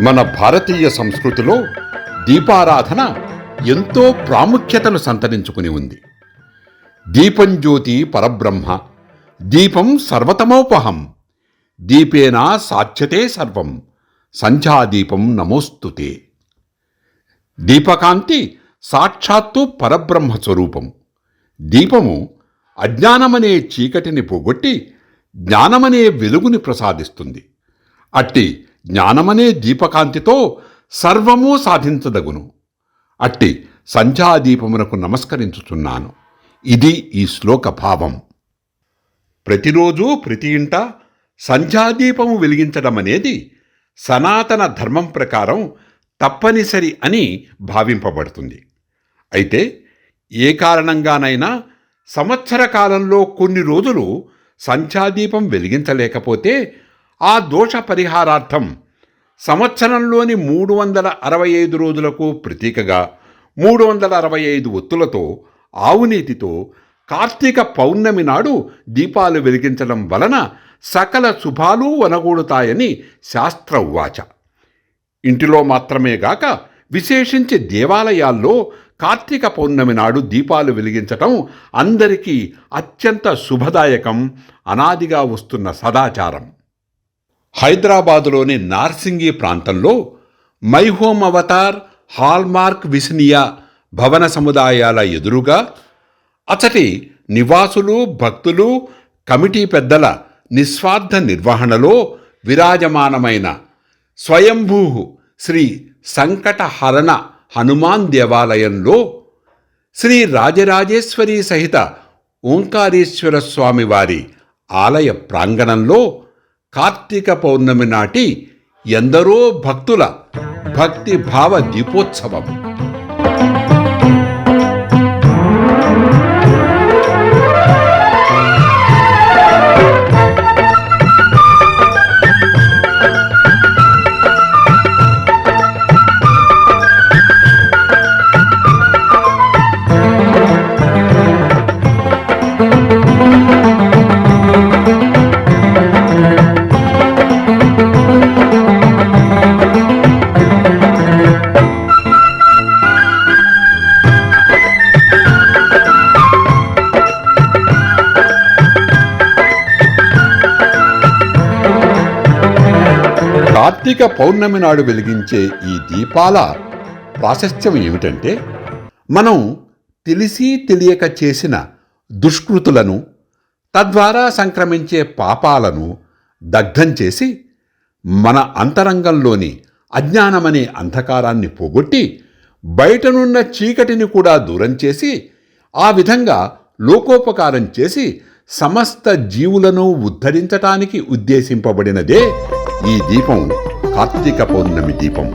మన భారతీయ సంస్కృతిలో దీపారాధన ఎంతో ప్రాముఖ్యతను సంతరించుకుని ఉంది. దీపం జ్యోతి పరబ్రహ్మ, దీపం సర్వతమోపహం, దీపేనా సాధ్యతే సర్వం, సంధ్యాదీపం నమోస్తుతే. దీపకాంతి సాక్షాత్తు పరబ్రహ్మ స్వరూపం. దీపము అజ్ఞానమనే చీకటిని పోగొట్టి జ్ఞానమనే వెలుగుని ప్రసాదిస్తుంది. అట్టి జ్ఞానమనే దీపకాంతితో సర్వము సాధించదగును. అట్టి సంధ్యాదీపమునకు నమస్కరించుచున్నాను. ఇది ఈ శ్లోక భావం. ప్రతిరోజు ప్రతి ఇంట సంధ్యాదీపము వెలిగించడం అనేది సనాతన ధర్మం ప్రకారం తప్పనిసరి అని భావింపబడుతుంది. అయితే ఏ కారణంగానైనా సంవత్సర కాలంలో కొన్ని రోజులు సంధ్యాదీపం వెలిగించలేకపోతే ఆ దోష పరిహారార్థం సంవత్సరంలోని 365 రోజులకు ప్రతీకగా 365 ఒత్తులతో ఆవునీతితో కార్తీక పౌర్ణమి నాడు దీపాలు వెలిగించడం వలన సకల శుభాలు వనగూడుతాయని శాస్త్ర ఉవాచ. ఇంటిలో మాత్రమే గాక విశేషించి దేవాలయాల్లో కార్తీక పౌర్ణమి నాడు దీపాలు వెలిగించటం అందరికీ అత్యంత శుభదాయకం, అనాదిగా వస్తున్న సదాచారం. హైదరాబాదులోని నార్సింగి ప్రాంతంలో మై హోమ్ అవతార్, హాల్మార్క్ విస్నియా భవన సముదాయాల ఎదురుగా అచటి నివాసులు, భక్తులు, కమిటీ పెద్దల నిస్వార్థ నిర్వహణలో విరాజమానమైన స్వయంభూ శ్రీ సంకటహరణ హనుమాన్ దేవాలయంలో శ్రీ రాజరాజేశ్వరి సహిత ఓంకారేశ్వర స్వామి వారి ఆలయ ప్రాంగణంలో కార్తీక పౌర్ణమి నాటి ఎందరో భక్తుల భక్తి భావ దీపోత్సవం. కార్తీక పౌర్ణమి నాడు వెలిగించే ఈ దీపాల ప్రాశస్త్యం ఏమిటంటే, మనం తెలిసి తెలియక చేసిన దుష్కృతులను, తద్వారా సంక్రమించే పాపాలను దగ్ధం చేసి మన అంతరంగంలోని అజ్ఞానమనే అంధకారాన్ని పోగొట్టి బయటనున్న చీకటిని కూడా దూరం చేసి ఆ విధంగా లోకోపకారం చేసి సమస్త జీవులను ఉద్ధరించటానికి ఉద్దేశింపబడినదే ఈ దీపం, కార్తీక పౌర్ణమి దీపం.